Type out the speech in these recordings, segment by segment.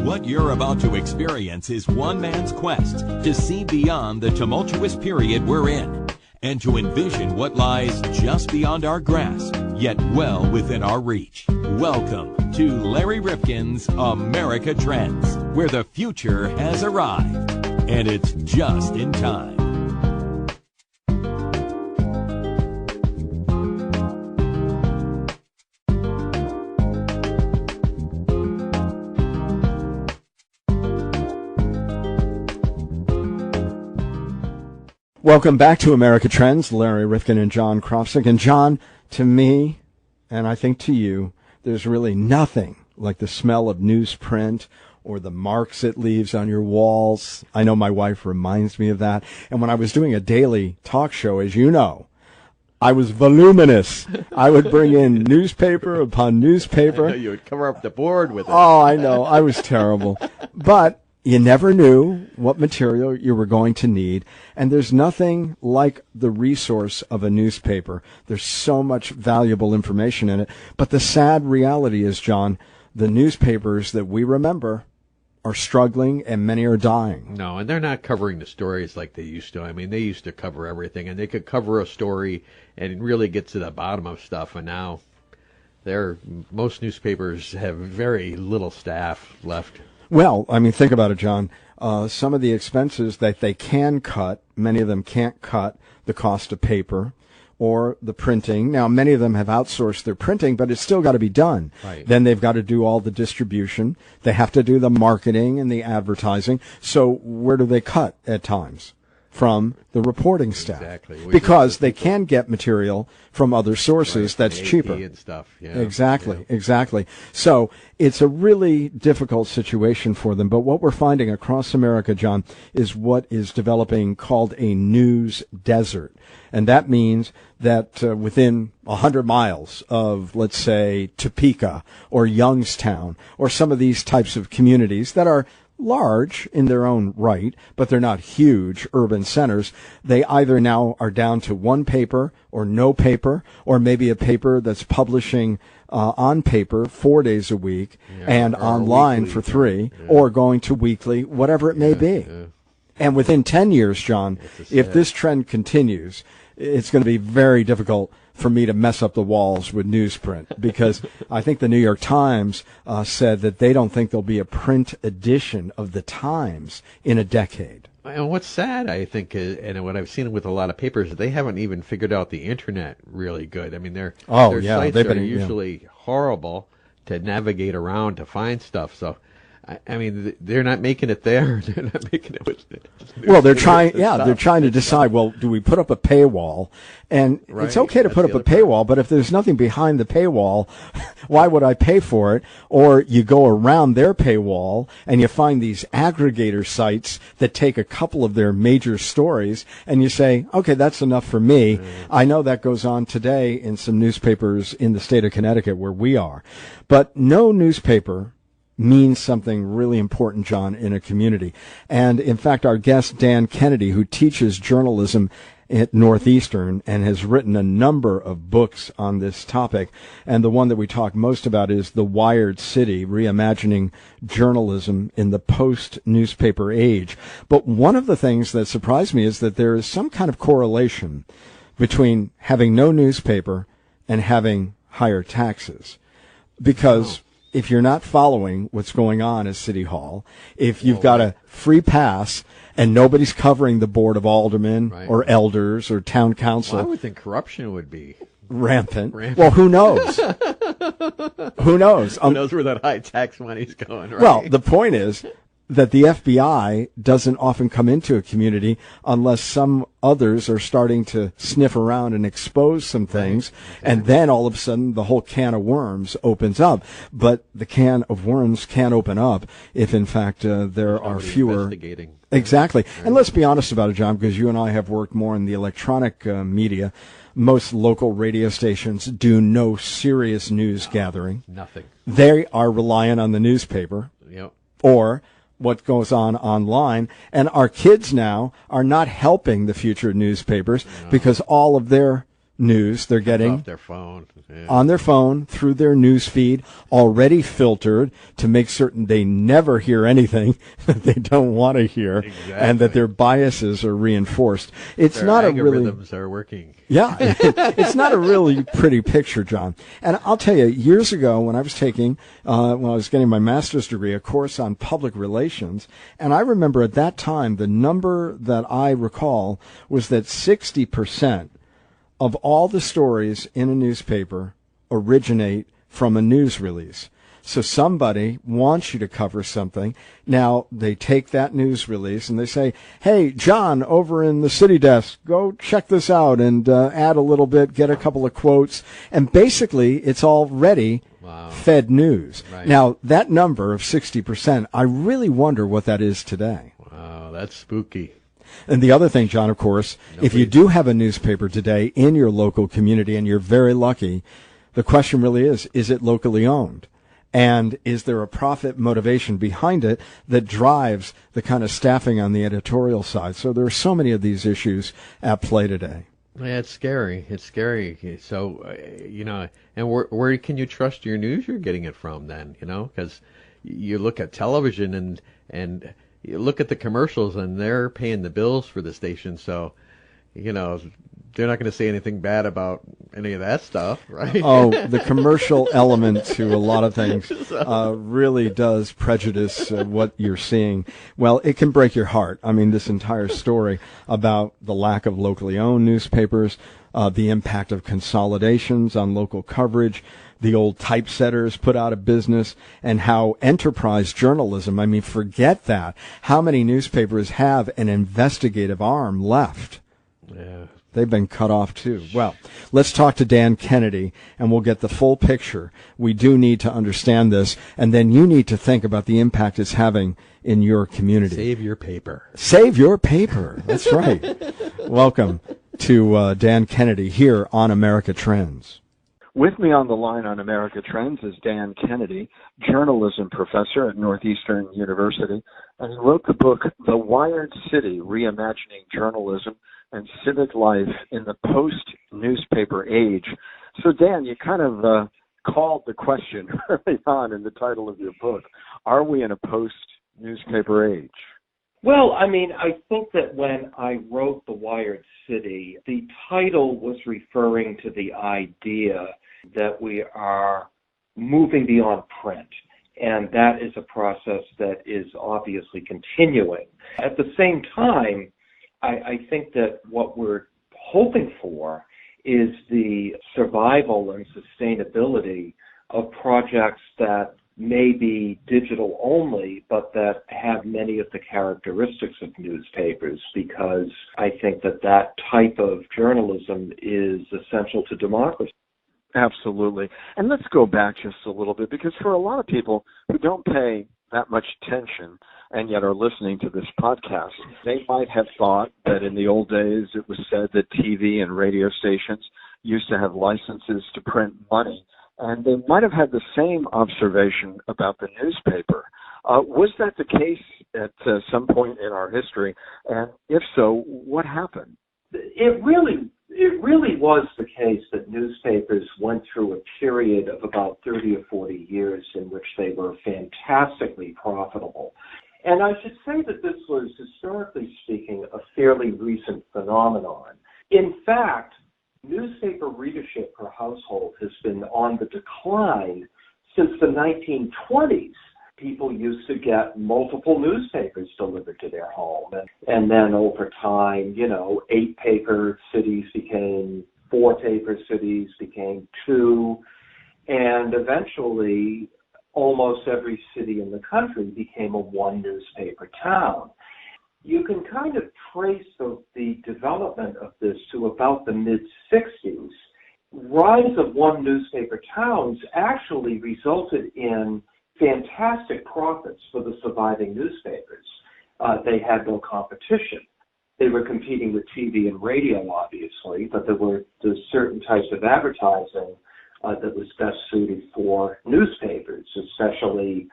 What you're about to experience is one man's quest to see beyond the tumultuous period we're in and to envision what lies just beyond our grasp, yet well within our reach. Welcome to Larry Rifkin's America Trends, where the future has arrived, and it's just in time. Welcome back to America Trends. Larry Rifkin and John Kropsic. And John, to me, and I think to you, there's really nothing like the smell of newsprint or the marks it leaves on your walls. I know my wife reminds me of that. And when I was doing a daily talk show, as you know, I was voluminous. I would bring in newspaper upon newspaper. I know you would cover up the board with it. Oh, I know. I was terrible. But you never knew what material you were going to need, and there's nothing like the resource of a newspaper. There's so much valuable information in it. But the sad reality is, John, the newspapers that we remember are struggling, and many are dying. No, and they're not covering the stories like they used to. I mean, they used to cover everything, and they could cover a story and really get to the bottom of stuff, and now most newspapers have very little staff left. Well, I mean, think about it, John. Some of the expenses that they can cut, many of them can't cut the cost of paper or the printing. Now, many of them have outsourced their printing, but it's still got to be done. Right. Then they've got to do all the distribution. They have to do the marketing and the advertising. So where do they cut at times? From the reporting staff. Exactly. Because they can get material from other sources that's cheaper. and stuff. Yeah. Exactly. So it's a really difficult situation for them. But what we're finding across America, John, is what is developing called a news desert. And that means that within 100 miles of, let's say, Topeka or Youngstown or some of these types of communities that are large in their own right, but they're not huge urban centers. They either now are down to one paper or no paper, or maybe a paper that's publishing on paper 4 days a week and online weekly, for 3, or going to weekly, whatever it may be. Yeah. And within 10 years, John, if this trend continues, it's going to be very difficult for me to mess up the walls with newsprint, because I think the New York Times said that they don't think there'll be a print edition of the Times in a decade. And what's sad, I think, and what I've seen with a lot of papers, they haven't even figured out the internet really good. I mean, their sites are usually horrible to navigate around to find stuff. So, I mean, they're not making it there. They're not making it with it. Well, they're trying to decide, well, do we put up a paywall? And it's okay to put up a paywall, but if there's nothing behind the paywall, why would I pay for it? Or you go around their paywall and you find these aggregator sites that take a couple of their major stories and you say, okay, that's enough for me. I know that goes on today in some newspapers in the state of Connecticut where we are. But no newspaper means something really important, John, in a community. And in fact, our guest, Dan Kennedy, who teaches journalism at Northeastern and has written a number of books on this topic, and the one that we talk most about is The Wired City, Reimagining Journalism in the Post-Newspaper Age. But one of the things that surprised me is that there is some kind of correlation between having no newspaper and having higher taxes. Because if you're not following what's going on at City Hall, if you've got a free pass and nobody's covering the board of aldermen or elders or town council. Well, I would think corruption would be rampant. Well, who knows? Who knows? Who knows where that high tax money's going, right? Well, the point is that the FBI doesn't often come into a community unless some others are starting to sniff around and expose some things, and then all of a sudden the whole can of worms opens up. But the can of worms can't open up if, in fact, there are fewer. Investigating. Exactly. And let's be honest about it, John, because you and I have worked more in the electronic media. Most local radio stations do no serious news gathering. Nothing. They are reliant on the newspaper. Yep. Or what goes on online. And our kids now are not helping the future newspapers because all of their news they're getting off their phone. Yeah. On their phone through their news feed, already filtered to make certain they never hear anything that they don't want to hear, and that their biases are reinforced. It's their not algorithms are working. Yeah, it's not a really pretty picture, John. And I'll tell you, years ago when I was taking, when I was getting my master's degree, a course on public relations, and I remember at that time the number that I recall was that 60% of all the stories in a newspaper originate from a news release. So somebody wants you to cover something. Now, they take that news release and they say, hey, John, over in the city desk, go check this out and add a little bit, get a couple of quotes. And basically, it's already fed news. Right. Now, that number of 60%, I really wonder what that is today. Wow, that's spooky. And the other thing, John, of course, if you do have a newspaper today in your local community, and you're very lucky, the question really is it locally owned? And is there a profit motivation behind it that drives the kind of staffing on the editorial side? So there are so many of these issues at play today. Yeah, it's scary. It's scary. So, and where can you trust your news you're getting it from then, Because you look at television and you look at the commercials and they're paying the bills for the station. So, they're not going to say anything bad about any of that stuff, right? Oh, the commercial element to a lot of things really does prejudice what you're seeing. Well, it can break your heart. I mean, this entire story about the lack of locally owned newspapers, the impact of consolidations on local coverage, the old typesetters put out of business, and how enterprise journalism, I mean, forget that. How many newspapers have an investigative arm left? Yeah. They've been cut off, too. Well, let's talk to Dan Kennedy, and we'll get the full picture. We do need to understand this, and then you need to think about the impact it's having in your community. Save your paper. Save your paper. That's right. Welcome to Dan Kennedy here on America Trends. With me on the line on America Trends is Dan Kennedy, journalism professor at Northeastern University, and he wrote the book, The Wired City, Reimagining Journalism and Civic Life in the Post-Newspaper Age. So, Dan, you kind of called the question early on in the title of your book. Are we in a post-newspaper age? Well, I mean, I think that when I wrote The Wired City, the title was referring to the idea that we are moving beyond print, and that is a process that is obviously continuing. At the same time, I think that what we're hoping for is the survival and sustainability of projects that may be digital only, but that have many of the characteristics of newspapers, because I think that that type of journalism is essential to democracy. Absolutely. And let's go back just a little bit, because for a lot of people who don't pay that much attention and yet are listening to this podcast, they might have thought that in the old days it was said that TV and radio stations used to have licenses to print money, and they might have had the same observation about the newspaper. Was that the case at some point in our history? And if so, what happened? It really was the case that newspapers went through a period of about 30 or 40 years in which they were fantastically profitable. And I should say that this was, historically speaking, a fairly recent phenomenon. In fact, newspaper readership per household has been on the decline since the 1920s. People used to get multiple newspapers delivered to their home. And then over time, 8-paper cities became 4-paper cities, became 2. And eventually, almost every city in the country became a 1-newspaper town. You can kind of trace the development of this to about the mid-60s. Rise of 1-newspaper towns actually resulted in fantastic profits for the surviving newspapers. They had no competition. They were competing with TV and radio, obviously, but there's certain types of advertising that was best suited for newspapers, especially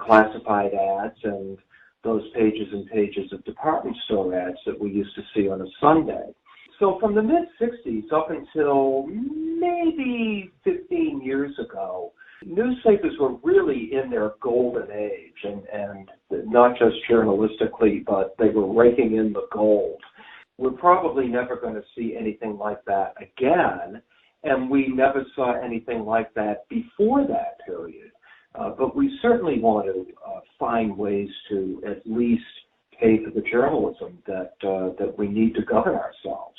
classified ads and those pages and pages of department store ads that we used to see on a Sunday. So from the mid-'60s up until maybe 15 years ago, newspapers were really in their golden age, and not just journalistically, but they were raking in the gold. We're probably never going to see anything like that again, and we never saw anything like that before that period. But we certainly want to find ways to at least pay for the journalism that we need to govern ourselves.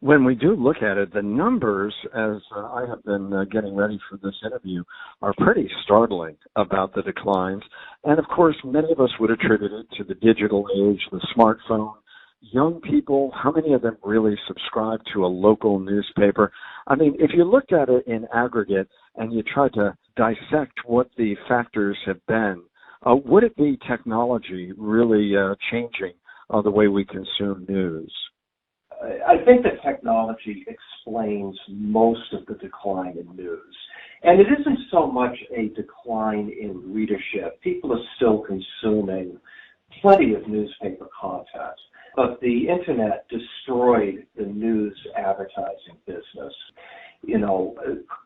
When we do look at it, the numbers, as I have been getting ready for this interview, are pretty startling about the declines. And, of course, many of us would attribute it to the digital age, the smartphone. Young people, how many of them really subscribe to a local newspaper? I mean, if you looked at it in aggregate and you tried to dissect what the factors have been, would it be technology really changing the way we consume news? I think that technology explains most of the decline in news. And it isn't so much a decline in readership. People are still consuming plenty of newspaper content. But the internet destroyed the news advertising business. You know,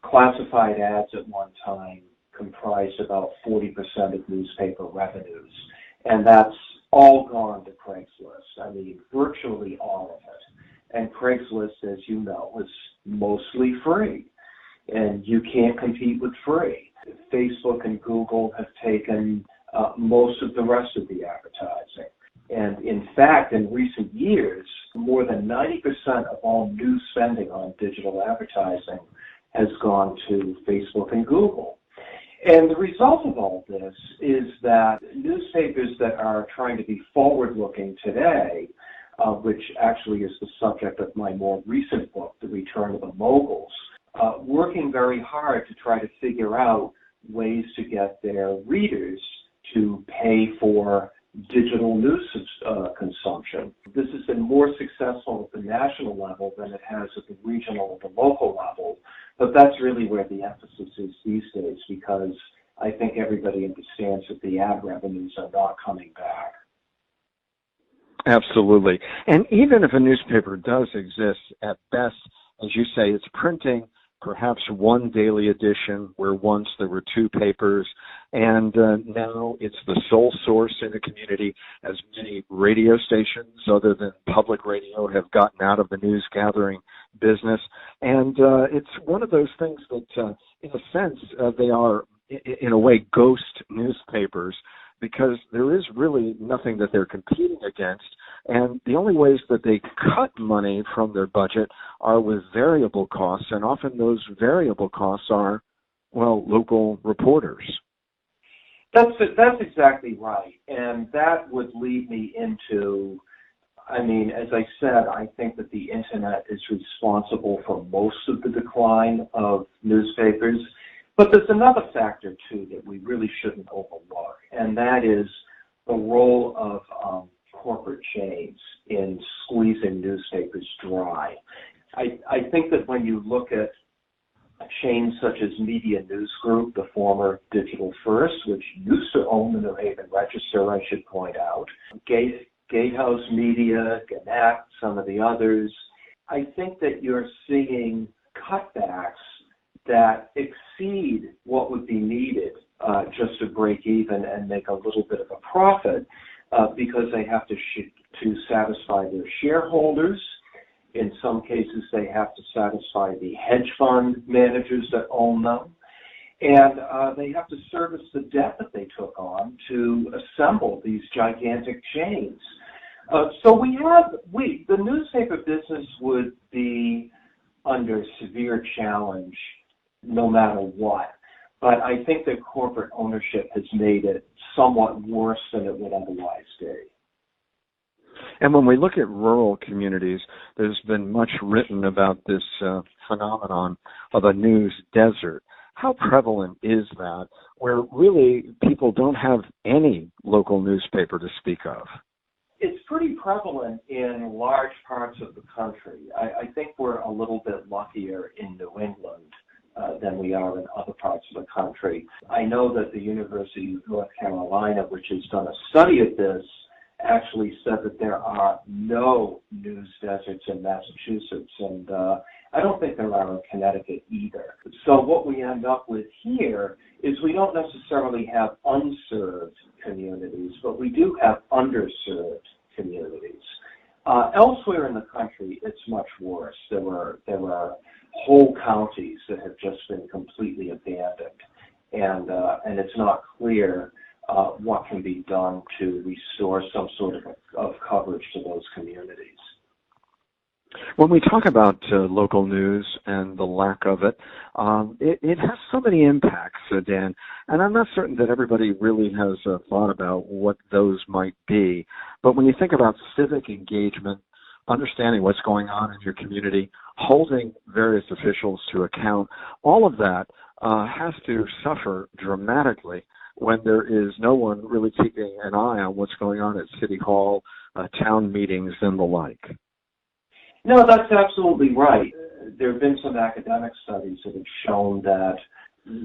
classified ads at one time comprised about 40% of newspaper revenues. And that's all gone to Craigslist. I mean, virtually all of it. And Craigslist, as you know, is mostly free. And you can't compete with free. Facebook and Google have taken most of the rest of the advertising. And in fact, in recent years, more than 90% of all new spending on digital advertising has gone to Facebook and Google. And the result of all this is that newspapers that are trying to be forward-looking today, which actually is the subject of my more recent book, The Return of the Moguls, working very hard to try to figure out ways to get their readers to pay for digital news consumption. This has been more successful at the national level than it has at the regional or the local level, but that's really where the emphasis is these days, because I think everybody understands that the ad revenues are not coming back. Absolutely. And even if a newspaper does exist, at best, as you say, it's printing perhaps one daily edition where once there were two papers, and now it's the sole source in the community, as many radio stations other than public radio have gotten out of the news gathering business. And it's one of those things that, in a sense, they are, in a way, ghost newspapers, because there is really nothing that they're competing against. And the only ways that they cut money from their budget are with variable costs, and often those variable costs are, well, local reporters. That's exactly right. And that would lead me into, I mean, as I said, I think that the internet is responsible for most of the decline of newspapers. But there's another factor, too, that we really shouldn't overlook, and that is the role of corporate chains in squeezing newspapers dry. I think that when you look at chains such as Media News Group, the former Digital First, which used to own the New Haven Register, I should point out, Gatehouse Media, Gannett, some of the others, I think that you're seeing cutbacks that exceed what would be needed just to break even and make a little bit of a profit because they have to satisfy their shareholders. In some cases, they have to satisfy the hedge fund managers that own them. And they have to service the debt that they took on to assemble these gigantic chains. So the newspaper business would be under severe challenge no matter what. But I think that corporate ownership has made it somewhat worse than it would otherwise be. And when we look at rural communities, there's been much written about this phenomenon of a news desert. How prevalent is that, where really people don't have any local newspaper to speak of? It's pretty prevalent in large parts of the country. I think we're a little bit luckier in New England than we are in other parts of the country. I know that the University of North Carolina, which has done a study of this, actually said that there are no news deserts in Massachusetts, and I don't think there are in Connecticut either. So what we end up with here is we don't necessarily have unserved communities, but we do have underserved communities. Elsewhere in the country, it's much worse. There are whole counties that have just been completely abandoned, and it's not clear what can be done to restore some sort of coverage to those communities. When we talk about local news and the lack of it, it has so many impacts, Dan, and I'm not certain that everybody really has thought about what those might be. But when you think about civic engagement, understanding what's going on in your community, holding various officials to account, all of that has to suffer dramatically when there is no one really keeping an eye on what's going on at City Hall, town meetings, and the like. No, that's absolutely right. There have been some academic studies that have shown that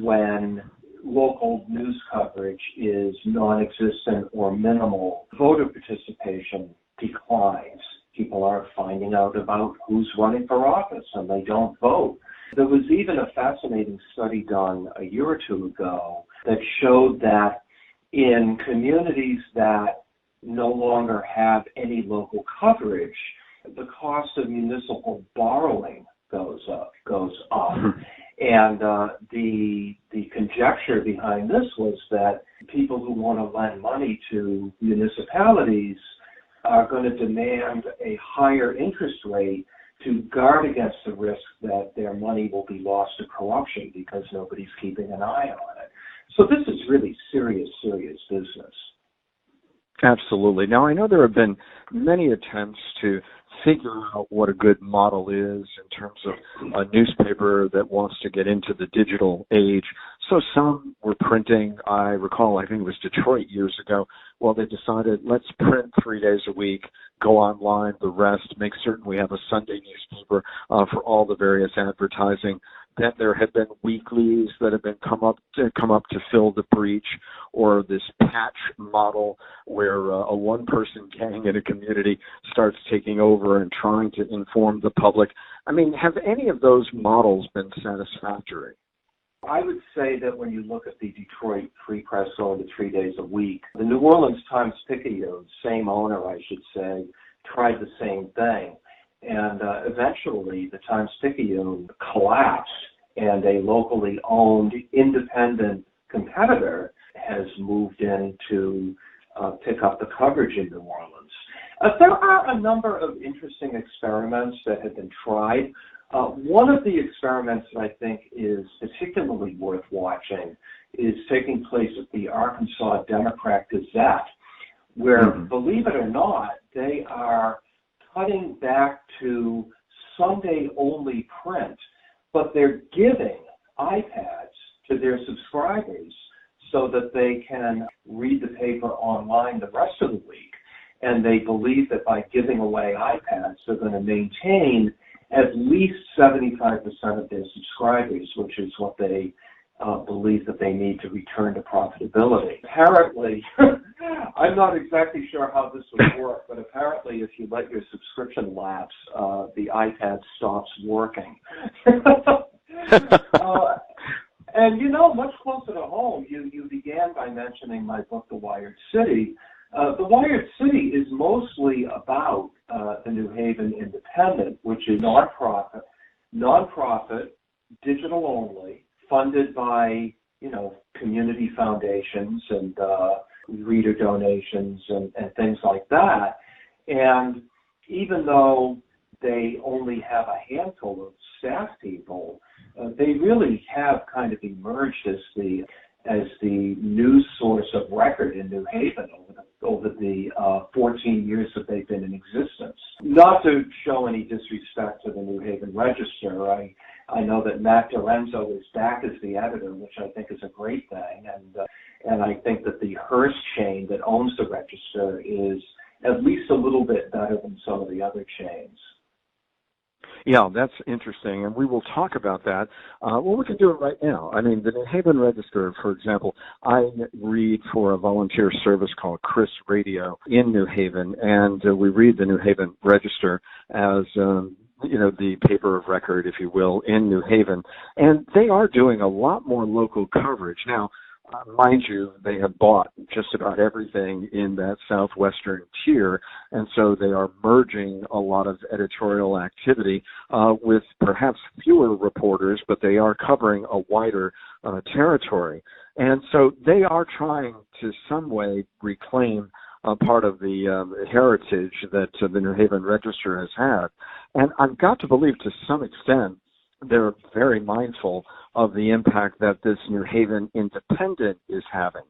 when local news coverage is non-existent or minimal, voter participation declines. People aren't finding out about who's running for office, and they don't vote. There was even a fascinating study done a year or two ago that showed that in communities that no longer have any local coverage, the cost of municipal borrowing goes up. And the conjecture behind this was that people who want to lend money to municipalities are going to demand a higher interest rate to guard against the risk that their money will be lost to corruption because nobody's keeping an eye on it. So this is really serious business. Absolutely. Now, I know there have been many attempts to figure out what a good model is in terms of a newspaper that wants to get into the digital age. So some were printing, I recall, I think it was Detroit years ago, well, they decided, let's print 3 days a week, go online, the rest, make certain we have a Sunday newspaper for all the various advertising. Then there have been weeklies that have been come up to fill the breach, or this patch model where a one-person gang in a community starts taking over and trying to inform the public. I mean, have any of those models been satisfactory? I would say that when you look at the Detroit Free Press going to 3 days a week, the New Orleans Times-Picayune, same owner, I should say, tried the same thing. And eventually the Times-Picayune collapsed, and a locally owned independent competitor has moved in to pick up the coverage in New Orleans. There are a number of interesting experiments that have been tried. One of the experiments that I think is particularly worth watching is taking place at the Arkansas Democrat Gazette, where, believe it or not, they are cutting back to Sunday-only print, but they're giving iPads to their subscribers so that they can read the paper online the rest of the week. And they believe that by giving away iPads, they're going to maintain at least 75% of their subscribers, which is what they believe that they need to return to profitability. Apparently, I'm not exactly sure how this would work, but apparently if you let your subscription lapse, the iPad stops working. And, you know, much closer to home, you began by mentioning my book, The Wired City. The Wired City is mostly about the New Haven Independent, which is nonprofit, digital only, funded by, you know, community foundations and reader donations and things like that. And even though they only have a handful of staff people, they really have kind of emerged as the news source of record in New Haven over the 14 years that they've been in existence. Not to show any disrespect to the New Haven Register, I know that Matt Dorenzo is back as the editor, which I think is a great thing, and I think that the Hearst chain that owns the Register is at least a little bit better than some of the other chains. Yeah, that's interesting, and we will talk about that. Well, we can do it right now. I mean, the New Haven Register, for example, I read for a volunteer service called Chris Radio in New Haven, and we read the New Haven Register as the paper of record, if you will, in New Haven. And they are doing a lot more local coverage. Now, mind you, they have bought just about everything in that southwestern tier, and so they are merging a lot of editorial activity with perhaps fewer reporters, but they are covering a wider territory. And so they are trying to some way reclaim part of the heritage that the New Haven Register has had. And I've got to believe to some extent they're very mindful of the impact that this New Haven Independent is having.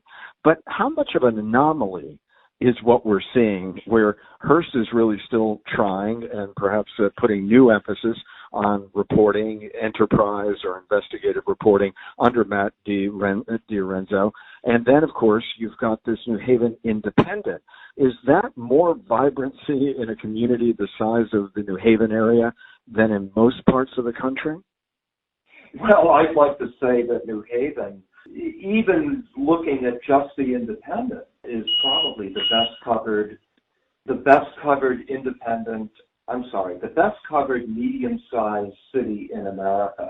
But how much of an anomaly is what we're seeing, where Hearst is really still trying and perhaps putting new emphasis on reporting, enterprise or investigative reporting under Matt DiRenzo. And then, of course, you've got this New Haven Independent. Is that more vibrancy in a community the size of the New Haven area than in most parts of the country? Well, I'd like to say that New Haven, even looking at just the Independent, is probably the best covered medium-sized city in America.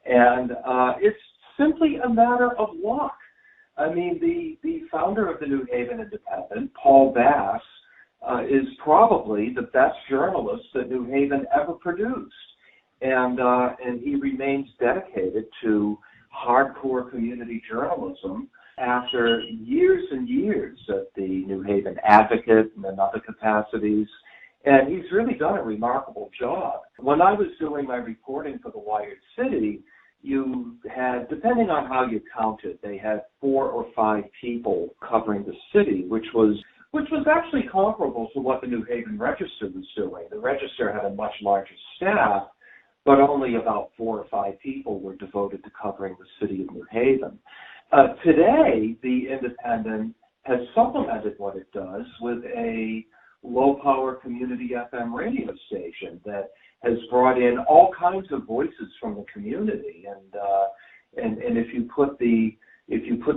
And it's simply a matter of luck. I mean, the founder of the New Haven Independent, Paul Bass, is probably the best journalist that New Haven ever produced. And he remains dedicated to hardcore community journalism after years and years at the New Haven Advocate and in other capacities. And he's really done a remarkable job. When I was doing my reporting for the Wired City, you had, depending on how you counted, they had 4 or 5 people covering the city, which was actually comparable to what the New Haven Register was doing. The Register had a much larger staff, but only about 4 or 5 people were devoted to covering the city of New Haven. Today, the Independent has supplemented what it does with a low-power community FM radio station that has brought in all kinds of voices from the community. And if you put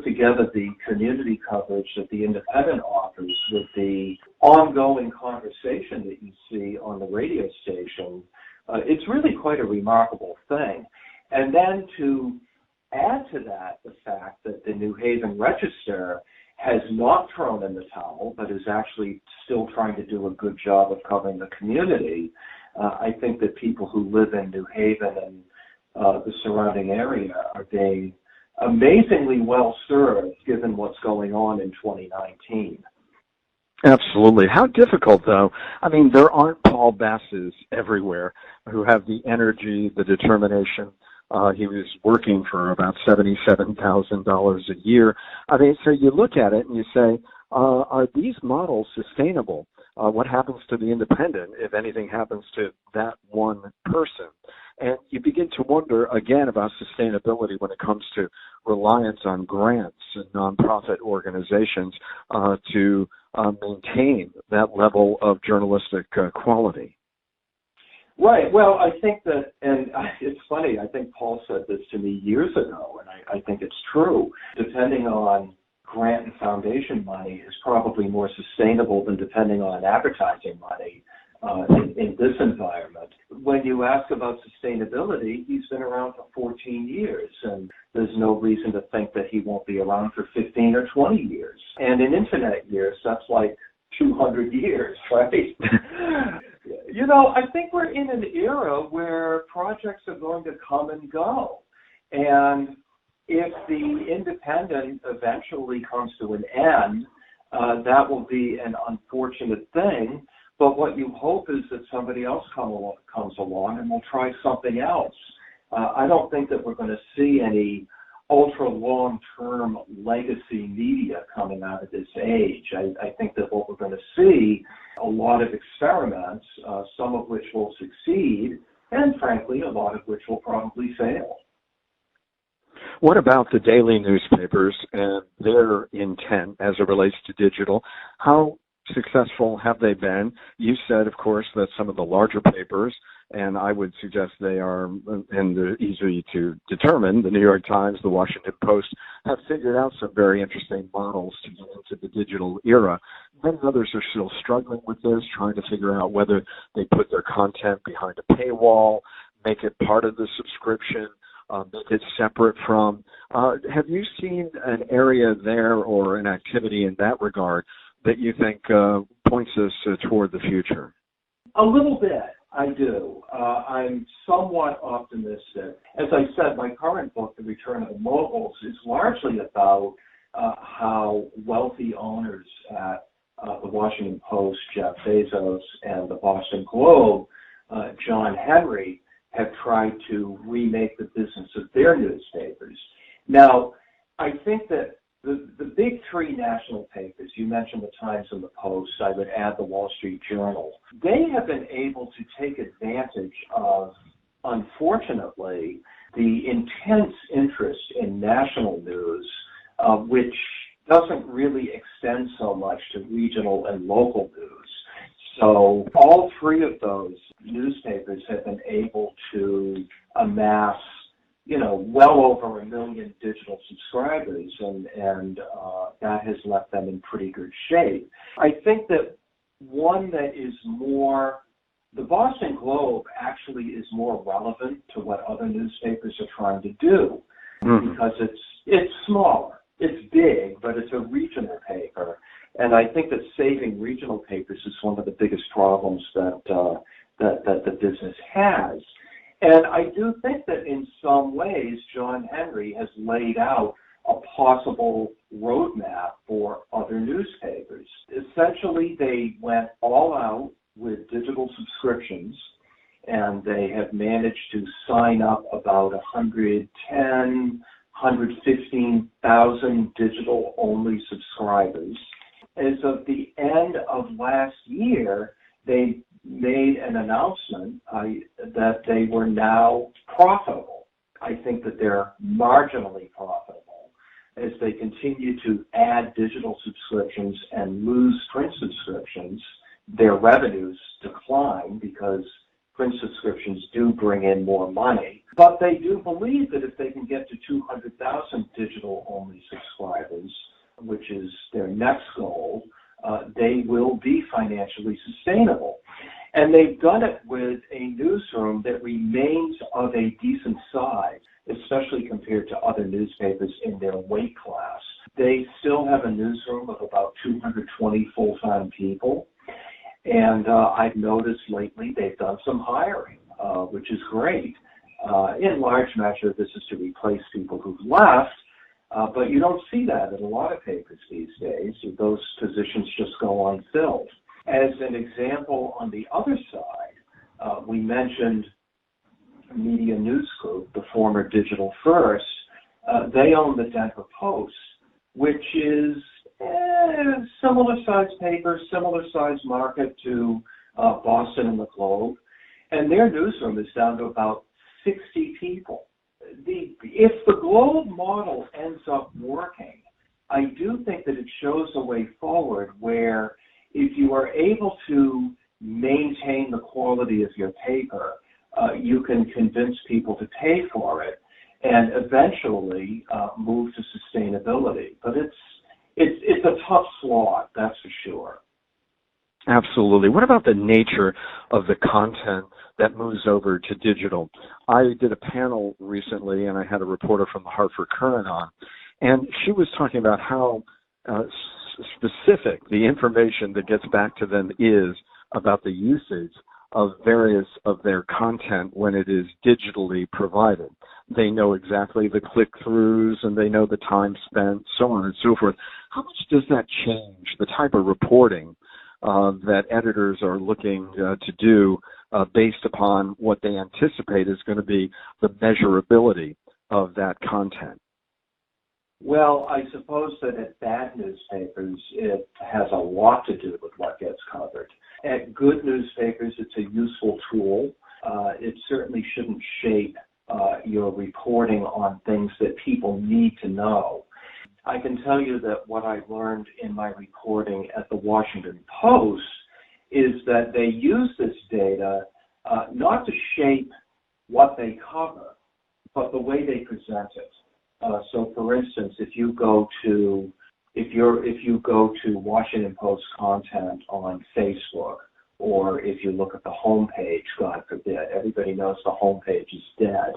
together the community coverage that the Independent offers with the ongoing conversation that you see on the radio station, it's really quite a remarkable thing. And then to add to that the fact that the New Haven Register has not thrown in the towel, but is actually still trying to do a good job of covering the community, I think that people who live in New Haven and the surrounding area are being amazingly well served given what's going on in 2019. Absolutely. How difficult, though? I mean, there aren't Paul Basses everywhere who have the energy, the determination. He was working for about $77,000 a year. I mean, so you look at it and you say, are these models sustainable? What happens to the Independent if anything happens to that one person? And you begin to wonder, again, about sustainability when it comes to reliance on grants and nonprofit organizations to maintain that level of journalistic quality. Right. Well, I think that, and it's funny, I think Paul said this to me years ago, and I think it's true. Depending on grant and foundation money is probably more sustainable than depending on advertising money in this environment. When you ask about sustainability, he's been around for 14 years, and there's no reason to think that he won't be around for 15 or 20 years. And in internet years, that's like 200 years, right? You know, I think we're in an era where projects are going to come and go. And if the Independent eventually comes to an end, that will be an unfortunate thing. But what you hope is that somebody else comes along and will try something else. I don't think that we're going to see any ultra long-term legacy media coming out of this age. I think that what we're going to see a lot of experiments, some of which will succeed, and frankly, a lot of which will probably fail. What about the daily newspapers and their intent as it relates to digital? How successful have they been? You said, of course, that some of the larger papers, and I would suggest they are, and they're easy to determine, the New York Times, the Washington Post, have figured out some very interesting models to get into the digital era. Many others are still struggling with this, trying to figure out whether they put their content behind a paywall, make it part of the subscription, make it separate from. Have you seen an area there or an activity in that regard that you think points us toward the future? A little bit, I do. I'm somewhat optimistic. As I said, my current book, The Return of the Moguls, is largely about how wealthy owners at the Washington Post, Jeff Bezos, and the Boston Globe, John Henry, have tried to remake the business of their newspapers. Now, I think that the big three national papers, you mentioned the Times and the Post, I would add the Wall Street Journal, they have been able to take advantage of, unfortunately, the intense interest in national news, which doesn't really extend so much to regional and local news. So all three of those newspapers have been able to amass, well over 1 million digital subscribers, and that has left them in pretty good shape. I think that one that is the Boston Globe actually is more relevant to what other newspapers are trying to do, because it's smaller. It's big, but it's a regional paper. And I think that saving regional papers is one of the biggest problems that the business has. And I do think that in some ways, John Henry has laid out a possible roadmap for other newspapers. Essentially, they went all out with digital subscriptions, and they have managed to sign up about 115,000 digital-only subscribers. As of the end of last year, they made an announcement that they were now profitable. I think that they're marginally profitable. As they continue to add digital subscriptions and lose print subscriptions, their revenues decline because print subscriptions do bring in more money. But they do believe that if they can get to 200,000 digital-only subscribers, which is their next goal, they will be financially sustainable. And they've done it with a newsroom that remains of a decent size, especially compared to other newspapers in their weight class. They still have a newsroom of about 220 full-time people. And I've noticed lately they've done some hiring, which is great. In large measure, this is to replace people who've left, but you don't see that in a lot of papers these days. Those positions just go unfilled. As an example, on the other side, we mentioned Media News Group, the former Digital First. They own the Denver Post, which is similar-sized paper, similar-sized market to Boston and the Globe. And their newsroom is down to about 60 people. If the Globe model ends up working, I do think that it shows a way forward where if you are able to maintain the quality of your paper, you can convince people to pay for it and eventually move to sustainability. But it's a tough slog, that's for sure. Absolutely. What about the nature of the content that moves over to digital? I did a panel recently, and I had a reporter from the Hartford Courant on, and she was talking about how specific the information that gets back to them is about the usage of various of their content when it is digitally provided. They know exactly the click-throughs, and they know the time spent, so on and so forth. How much does that change the type of reporting that editors are looking to do based upon what they anticipate is going to be the measurability of that content? Well, I suppose that at bad newspapers, it has a lot to do with what gets covered. At good newspapers, it's a useful tool. It certainly shouldn't shape your reporting on things that people need to know. I can tell you that what I learned in my reporting at the Washington Post is that they use this data not to shape what they cover, but the way they present it. So, for instance, if you go to Washington Post content on Facebook, or if you look at the homepage, God forbid, everybody knows the homepage is dead.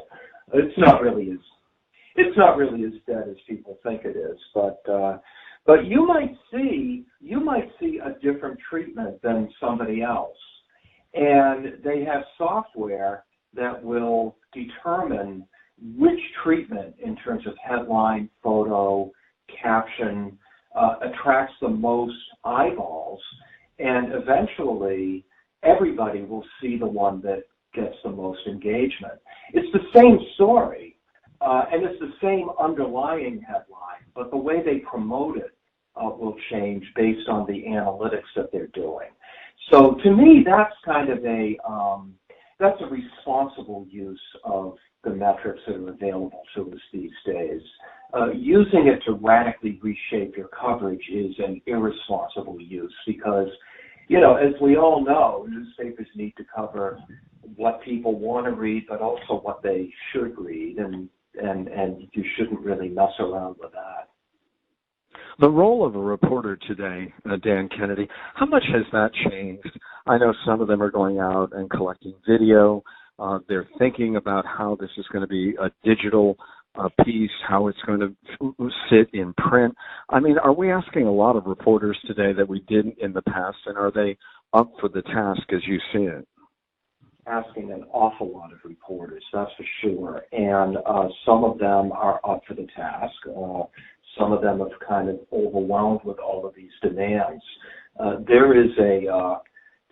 It's not really as dead as people think it is, but you might see a different treatment than somebody else, and they have software that will determine which treatment in terms of headline, photo, caption attracts the most eyeballs, and eventually everybody will see the one that gets the most engagement. It's the same story, and it's the same underlying headline, but the way they promote it will change based on the analytics that they're doing. So to me, that's kind of that's a responsible use of the metrics that are available to us these days. Using it to radically reshape your coverage is an irresponsible use because, as we all know, newspapers need to cover what people want to read, but also what they should read, and you shouldn't really mess around with that. The role of a reporter today, Dan Kennedy, how much has that changed? I know some of them are going out and collecting video. They're thinking about how this is going to be a digital piece, how it's going to sit in print. I mean, are we asking a lot of reporters today that we didn't in the past, and are they up for the task as you see it? Asking an awful lot of reporters, that's for sure. And some of them are up for the task. Some of them have kind of overwhelmed with all of these demands. There is a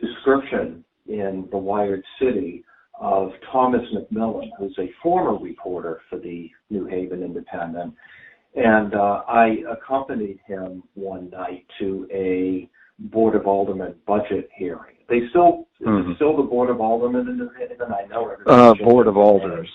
description in the Wired City of Thomas McMillan, who's a former reporter for the New Haven Independent. And I accompanied him one night to a Board of Aldermen budget hearing. Is it still the Board of Aldermen in New Haven? I know everybody. Board of Alders.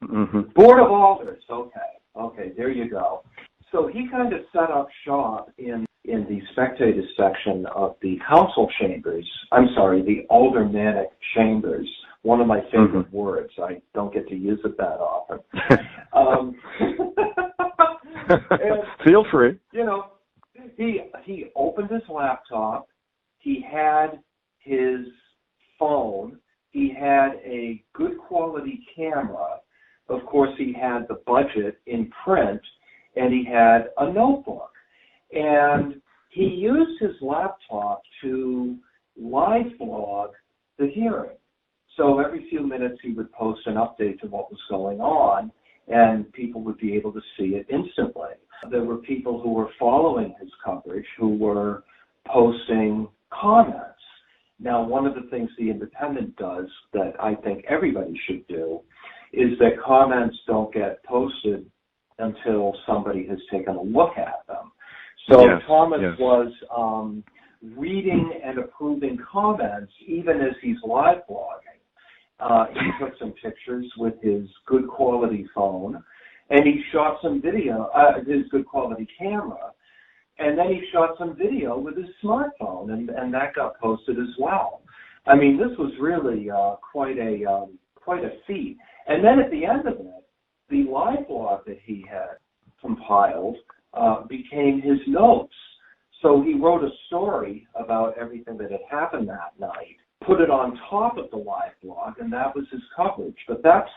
Mm-hmm. Board of Alders, okay, there you go. So he kind of set up shop in the spectator section of the council chambers. The aldermanic chambers. One of my favorite words. I don't get to use it that often. And, feel free. He opened his laptop. He had his phone. He had a good quality camera. Of course, he had the budget in print. And he had a notebook. And he used his laptop to live blog the hearing. So every few minutes he would post an update to what was going on, and people would be able to see it instantly. There were people who were following his coverage who were posting comments. Now, one of the things the Independent does that I think everybody should do is that comments don't get posted until somebody has taken a look at them. So Thomas was reading and approving comments even as he's live blogging. He took some pictures with his good quality phone, and he shot some video, his good quality camera, and then he shot some video with his smartphone, and that got posted as well. I mean, this was really quite a feat. And then at the end of it, the live blog that he had compiled became his notes. So he wrote a story about everything that had happened that night, put it on top of the live blog, and that was his coverage. But that's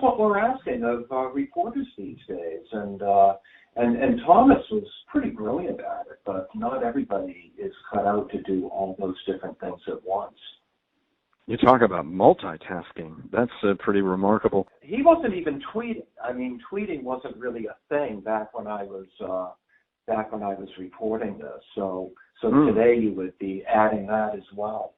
what we're asking of reporters these days. And Thomas was pretty brilliant at it, but not everybody is cut out to do all those different things at once. You talk about multitasking. That's pretty remarkable. He wasn't even tweeting. I mean, tweeting wasn't really a thing back when I was reporting this. So today you would be adding that as well.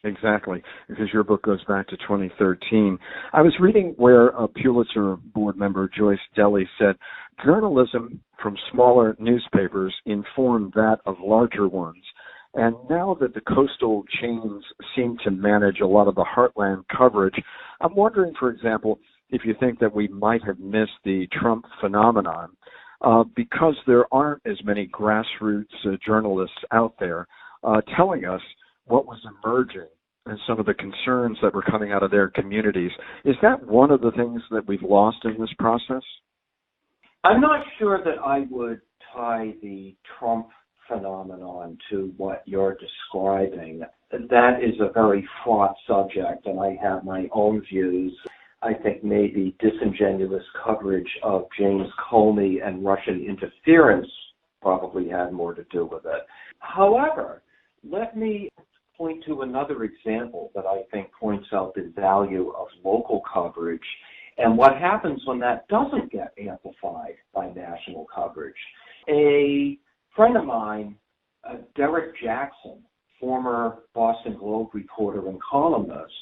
Exactly, because your book goes back to 2013. I was reading where a Pulitzer board member, Joyce Deli, said, journalism from smaller newspapers informed that of larger ones. And now that the coastal chains seem to manage a lot of the heartland coverage, I'm wondering, for example, if you think that we might have missed the Trump phenomenon because there aren't as many grassroots journalists out there telling us what was emerging and some of the concerns that were coming out of their communities. Is that one of the things that we've lost in this process? I'm not sure that I would tie the Trump phenomenon to what you're describing. That is a very fraught subject, and I have my own views. I think maybe disingenuous coverage of James Comey and Russian interference probably had more to do with it. However, let me point to another example that I think points out the value of local coverage and what happens when that doesn't get amplified by national coverage. A friend of mine, Derek Jackson, former Boston Globe reporter and columnist,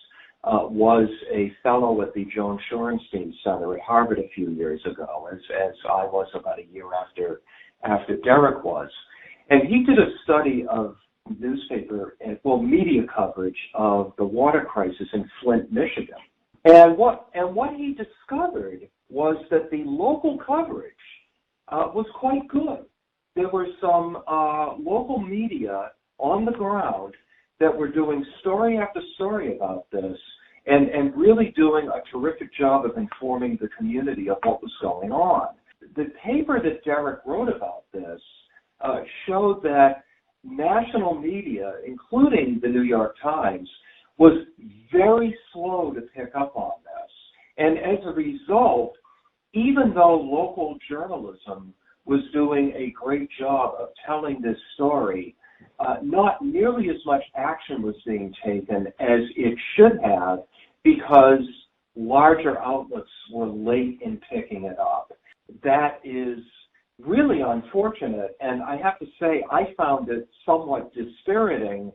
was a fellow at the Joan Shorenstein Center at Harvard a few years ago, as I was about a year after Derek was. And he did a study of media coverage of the water crisis in Flint, Michigan. And what he discovered was that the local coverage was quite good. There were some local media on the ground that were doing story after story about this and really doing a terrific job of informing the community of what was going on. The paper that Derek wrote about this showed that national media, including the New York Times, was very slow to pick up on this. And as a result, even though local journalism was doing a great job of telling this story, not nearly as much action was being taken as it should have because larger outlets were late in picking it up. That is really unfortunate, and I have to say I found it somewhat dispiriting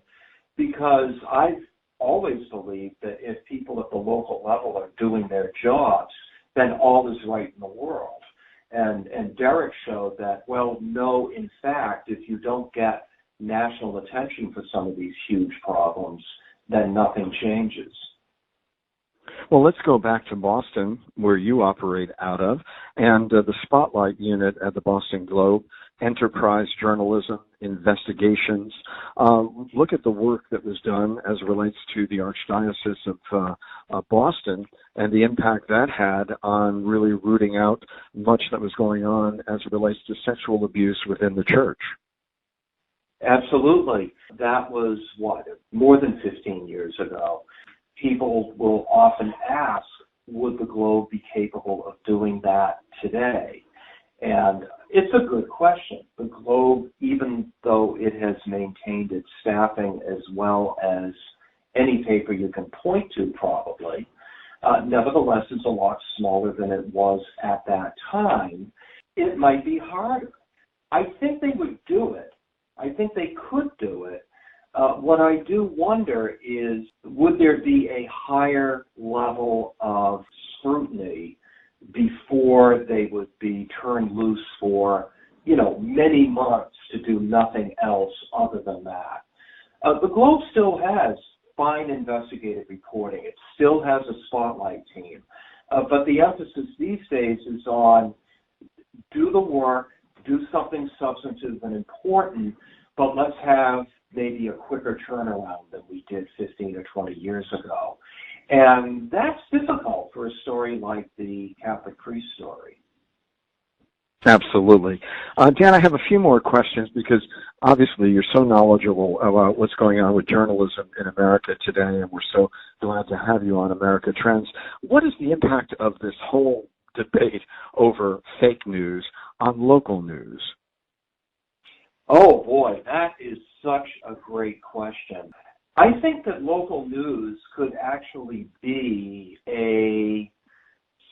because I've always believed that if people at the local level are doing their jobs, then all is right in the world. And Derek showed that, well, no, in fact, if you don't get national attention for some of these huge problems, then nothing changes. Well, let's go back to Boston, where you operate out of, and the Spotlight Unit at the Boston Globe, enterprise journalism, investigations. Look at the work that was done as it relates to the Archdiocese of Boston and the impact that had on really rooting out much that was going on as it relates to sexual abuse within the church. Absolutely. That was, more than 15 years ago. People will often ask, would the Globe be capable of doing that today? And it's a good question. The Globe, even though it has maintained its staffing as well as any paper you can point to probably, nevertheless is a lot smaller than it was at that time. It might be harder. I think they would do it. I think they could do it. What I do wonder is, would there be a higher level of scrutiny before they would be turned loose for, many months to do nothing else other than that? The Globe still has fine investigative reporting. It still has a spotlight team. But the emphasis these days is on do the work, do something substantive and important, but let's have maybe a quicker turnaround than we did 15 or 20 years ago. And that's difficult for a story like the Catholic priest story. Absolutely. Dan, I have a few more questions because obviously you're so knowledgeable about what's going on with journalism in America today, and we're so glad to have you on America Trends. What is the impact of this whole debate over fake news on local news? Oh, boy, that is such a great question. I think that local news could actually be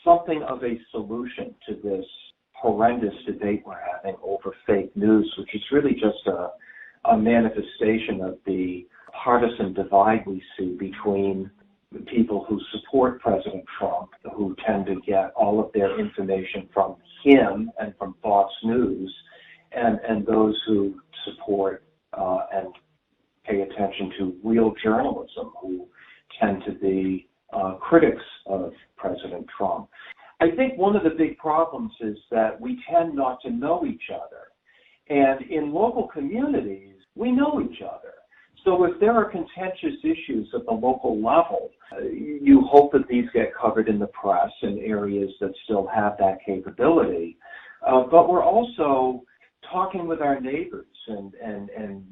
something of a solution to this horrendous debate we're having over fake news, which is really just a manifestation of the partisan divide we see between the people who support President Trump, who tend to get all of their information from him and from Fox News, and those who support and pay attention to real journalism, who tend to be critics of President Trump. I think one of the big problems is that we tend not to know each other. And in local communities, we know each other. So if there are contentious issues at the local level, you hope that these get covered in the press in areas that still have that capability. But we're also talking with our neighbors and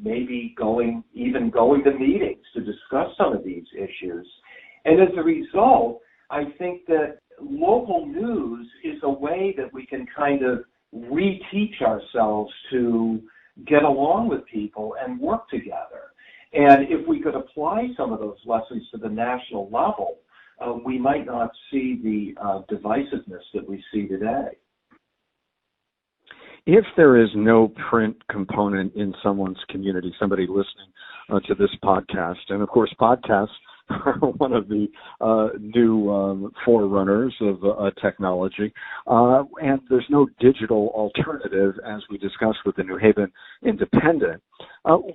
maybe going to meetings to discuss some of these issues. And as a result, I think that local news is a way that we can kind of reteach ourselves to get along with people and work together. And if we could apply some of those lessons to the national level, we might not see the divisiveness that we see today. If there is no print component in someone's community, somebody listening to this podcast, and of course podcasts are one of the new forerunners of technology, and there's no digital alternative, as we discussed with the New Haven Independent,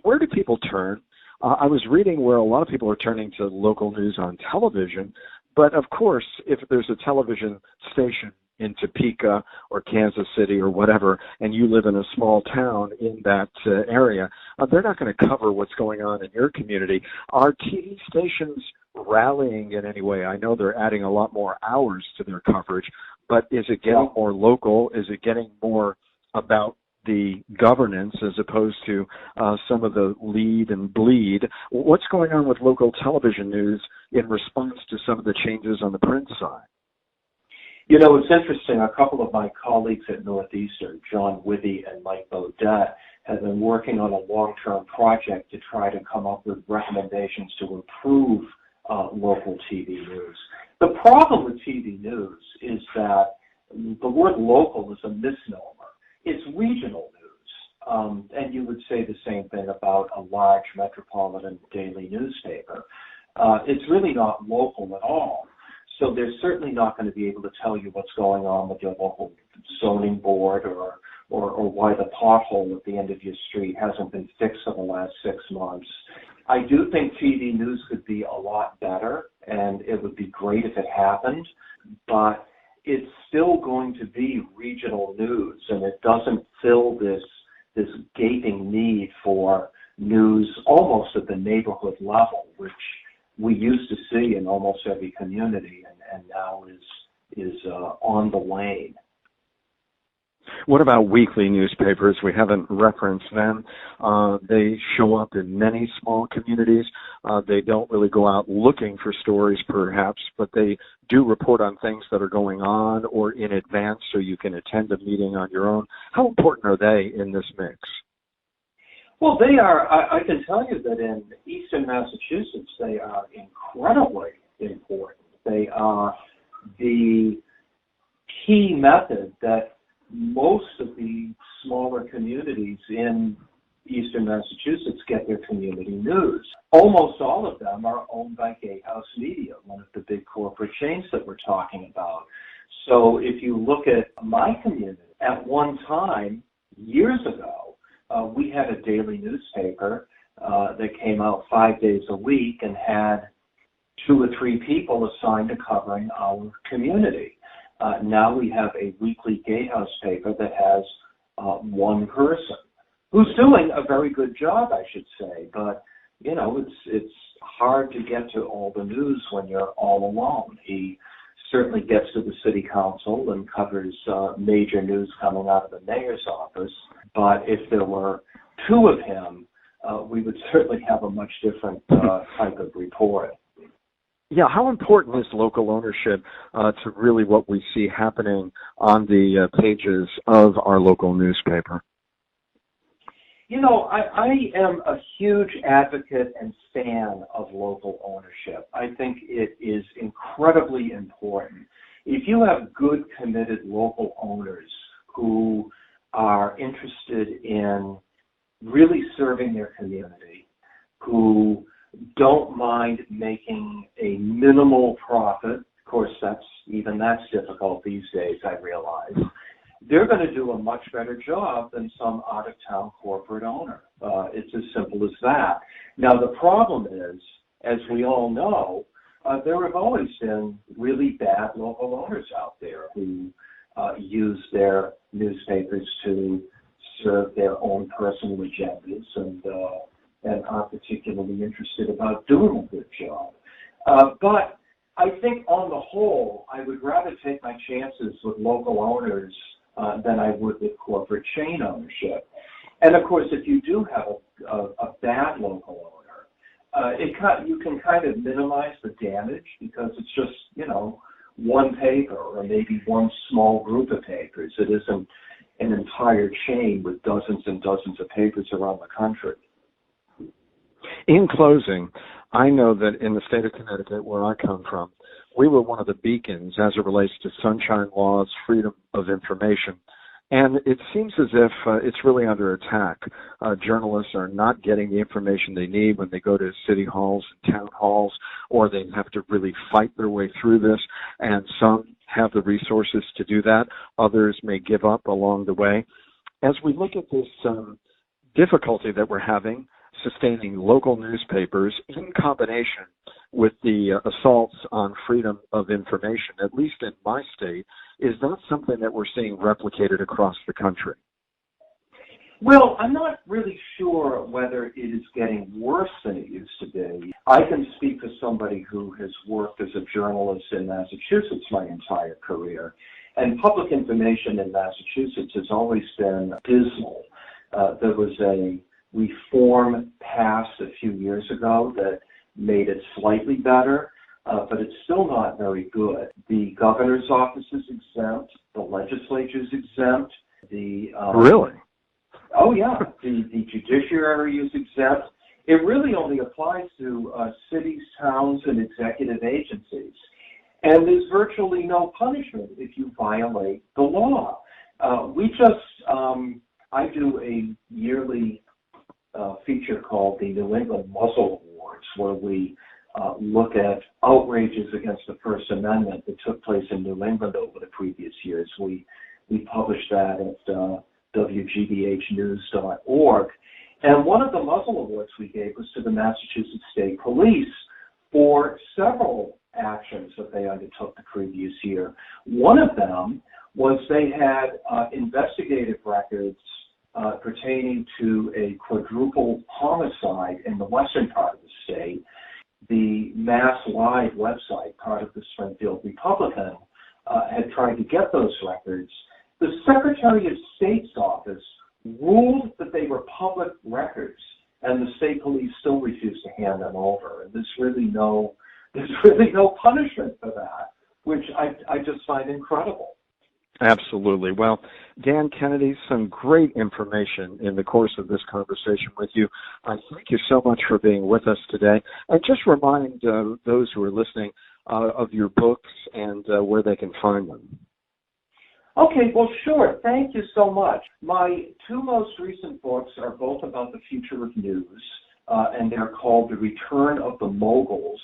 where do people turn? I was reading where a lot of people are turning to local news on television, but of course, if there's a television station in Topeka or Kansas City or whatever, and you live in a small town in that area, they're not going to cover what's going on in your community. Are TV stations rallying in any way? I know they're adding a lot more hours to their coverage, but is it getting more local? Is it getting more about the governance as opposed to some of the lead and bleed? What's going on with local television news in response to some of the changes on the print side? You know, it's interesting. A couple of my colleagues at Northeastern, John Withy and Mike Bodette, have been working on a long-term project to try to come up with recommendations to improve local TV news. The problem with TV news is that the word local is a misnomer. It's regional news. And you would say the same thing about a large metropolitan daily newspaper. It's really not local at all. So they're certainly not going to be able to tell you what's going on with your local zoning board or why the pothole at the end of your street hasn't been fixed in the last 6 months. I do think TV news could be a lot better, and it would be great if it happened, but it's still going to be regional news, and it doesn't fill this gaping need for news almost at the neighborhood level, which we used to see in almost every community and now is on the wane. What about weekly newspapers? We haven't referenced them. They show up in many small communities. They don't really go out looking for stories, perhaps, but they do report on things that are going on or in advance so you can attend a meeting on your own. How important are they in this mix? Well, they are. I can tell you that in Eastern Massachusetts, they are incredibly important. They are the key method that most of the smaller communities in Eastern Massachusetts get their community news. Almost all of them are owned by Gatehouse Media, one of the big corporate chains that we're talking about. So if you look at my community, at one time, years ago, we had a daily newspaper that came out 5 days a week and had 2 or 3 people assigned to covering our community. Now we have a weekly Gatehouse paper that has one person who's doing a very good job, I should say. But, you know, it's hard to get to all the news when you're all alone. He certainly gets to the city council and covers major news coming out of the mayor's office. But if there were 2 of him, we would certainly have a much different type of report. Yeah, how important is local ownership to really what we see happening on the pages of our local newspaper? You know, I am a huge advocate and fan of local ownership. I think it is incredibly important. If you have good, committed local owners who are interested in really serving their community, who don't mind making a minimal profit. Of course, that's difficult these days, I realize. They're going to do a much better job than some out-of-town corporate owner. It's as simple as that. Now, the problem is, as we all know, there have always been really bad local owners out there who use their newspapers to serve their own personal agendas and aren't particularly interested about doing a good job. But I think on the whole, I would rather take my chances with local owners than I would with corporate chain ownership. And of course, if you do have a bad local owner, you can kind of minimize the damage because it's just, one paper or maybe one small group of papers. It isn't an entire chain with dozens and dozens of papers around the country. In closing, I know that in the state of Connecticut, where I come from, we were one of the beacons as it relates to sunshine laws, freedom of information. And it seems as if it's really under attack. Journalists are not getting the information they need when they go to city halls and town halls, or they have to really fight their way through this. And some have the resources to do that. Others may give up along the way. As we look at this difficulty that we're having, sustaining local newspapers in combination with the assaults on freedom of information, at least in my state, is not something that we're seeing replicated across the country. Well, I'm not really sure whether it is getting worse than it used to be. I can speak for somebody who has worked as a journalist in Massachusetts my entire career, and public information in Massachusetts has always been dismal. There was a reform passed a few years ago that made it slightly better, but it's still not very good. The governor's office is exempt. The legislature's exempt. Really? Oh, yeah. The judiciary is exempt. It really only applies to cities, towns, and executive agencies. And there's virtually no punishment if you violate the law. I do a yearly feature called the New England Muzzle Awards, where we look at outrages against the First Amendment that took place in New England over the previous years. We published that at WGBHnews.org. And one of the muzzle awards we gave was to the Massachusetts State Police for several actions that they undertook the previous year. One of them was they had investigative records pertaining to a quadruple homicide in the western part of the state. The Mass Live website, part of the Springfield Republican, had tried to get those records. The Secretary of State's office ruled that they were public records, and the state police still refused to hand them over. And there's really no punishment for that, which I just find incredible. Absolutely. Well, Dan Kennedy, some great information in the course of this conversation with you. I thank you so much for being with us today. And just remind those who are listening of your books and where they can find them. Okay, well, sure. Thank you so much. My two most recent books are both about the future of news, and they're called The Return of the Moguls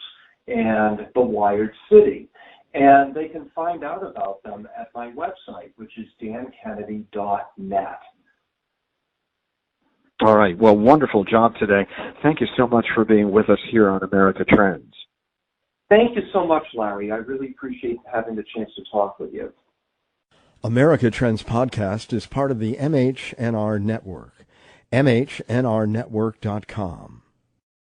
and The Wired City. And they can find out about them at my website, which is dankennedy.net. All right. Well, wonderful job today. Thank you so much for being with us here on America Trends. Thank you so much, Larry. I really appreciate having the chance to talk with you. America Trends Podcast is part of the MHNR Network, mhnrnetwork.com.